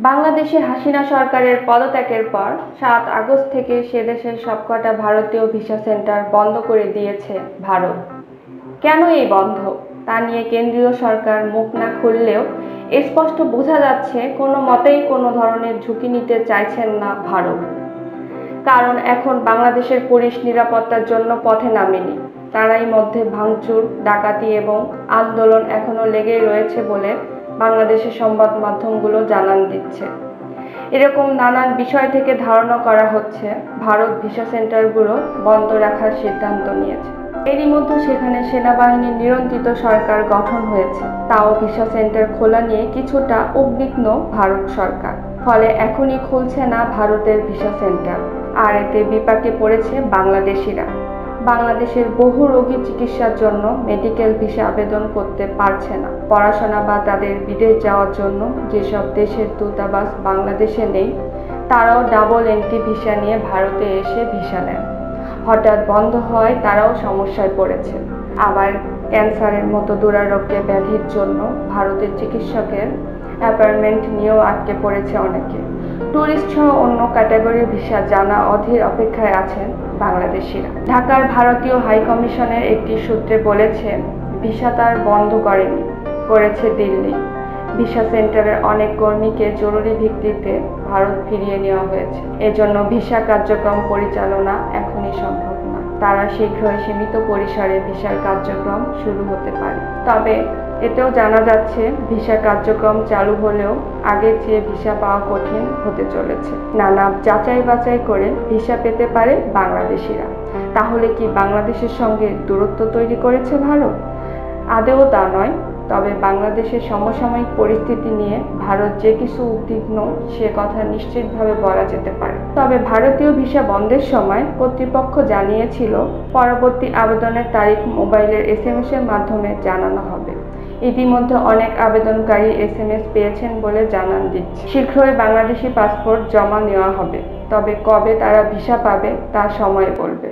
বাংলাদেশে হাসিনা সরকারের পদত্যাগের পর ৭ আগস্ট থেকে সে দেশের সবকটা ভারতীয় ভিসা সেন্টার বন্ধ করে দিয়েছে ভারত। কেন এই বন্ধ তা নিয়ে কেন্দ্রীয় সরকার মুখ না খুললেও স্পষ্ট বোঝা যাচ্ছে কোনো মতেই কোনো ধরনের ঝুঁকি নিতে চাইছেন না ভারত। কারণ এখন বাংলাদেশের পুলিশ নিরাপত্তার জন্য পথে নামেনি, তারাই মধ্যে ভাঙচুর, ডাকাতি এবং আন্দোলন এখনো লেগেই রয়েছে বলে বাংলাদেশের সংবাদ মাধ্যমগুলো জানান দিচ্ছে। এরকম নানান বিষয় থেকে ধারণা করা হচ্ছে ভারত ভিসা সেন্টারগুলো বন্ধ রাখার সিদ্ধান্ত নিয়েছে। এরই মধ্যে সেখানে সেনাবাহিনীর নিয়ন্ত্রিত সরকার গঠন হয়েছে, তাও ভিসা সেন্টার খোলা নিয়ে কিছুটা উদ্বিগ্ন ভারত সরকার। ফলে এখনই খুলছে না ভারতের ভিসা সেন্টার, আর এতে বিপাকে পড়েছে বাংলাদেশিরা। বাংলাদেশের বহু রোগী চিকিৎসার জন্য মেডিকেল ভিসা আবেদন করতে পারছে না। পড়াশোনা বা তাদের বিদেশ যাওয়ার জন্য যেসব দেশের দূতাবাস বাংলাদেশে নেই, তারাও ডাবল এন্ট্রি ভিসা নিয়ে ভারতে এসে ভিসা নেন। হঠাৎ বন্ধ হওয়ায় তারাও সমস্যায় পড়েছে। আবার ক্যান্সারের মতো দুরারোগ্য ব্যাধির জন্য ভারতের চিকিৎসকের অ্যাপয়েন্টমেন্ট নিয়েও আটকে পড়েছে অনেকে। ট্যুরিস্ট সহ অন্য ক্যাটাগরির ভিসা জানা অধীর অপেক্ষায় আছেন বাংলাদেশিরা। ঢাকার ভারতীয় হাইকমিশনের একটি সূত্রে বলেছে, ভিসা তার বন্ধ করেছে দিল্লি। ভিসা সেন্টারের অনেক কর্মীকে জরুরি ভিত্তিতে ভারত ফিরিয়ে নেওয়া হয়েছে। এজন্য ভিসা কার্যক্রম পরিচালনা এখনই সম্ভব না। তারা শীঘ্রই সীমিত পরিসরে ভিসার কার্যক্রম শুরু হতে পারে। তবে এতেও জানা যাচ্ছে ভিসা কার্যক্রম চালু হলেও আগের চেয়ে ভিসা পাওয়া কঠিন হতে চলেছে। নানা যাচাই বাছাই করে ভিসা পেতে পারে বাংলাদেশিরা। তাহলে কি বাংলাদেশের সঙ্গে দূরত্ব তৈরি করেছে ভারত? আদৌ তা নয়। তবে বাংলাদেশের সমসাময়িক পরিস্থিতি নিয়ে ভারত যে কিছু উদ্বিগ্ন সে কথা নিশ্চিতভাবে বলা যেতে পারে। তবে ভারতীয় ভিসা বন্ধের সময় কর্তৃপক্ষ জানিয়েছিল পরবর্তী আবেদনের তারিখ মোবাইলের SMS এর মাধ্যমে জানানো হবে। ইতিমধ্যে অনেক আবেদনকারী SMS পেয়েছেন বলে জানান দিচ্ছে। শীঘ্রই বাংলাদেশি পাসপোর্ট জমা নেওয়া হবে, তবে কবে তারা ভিসা পাবে তা সময় বলবে।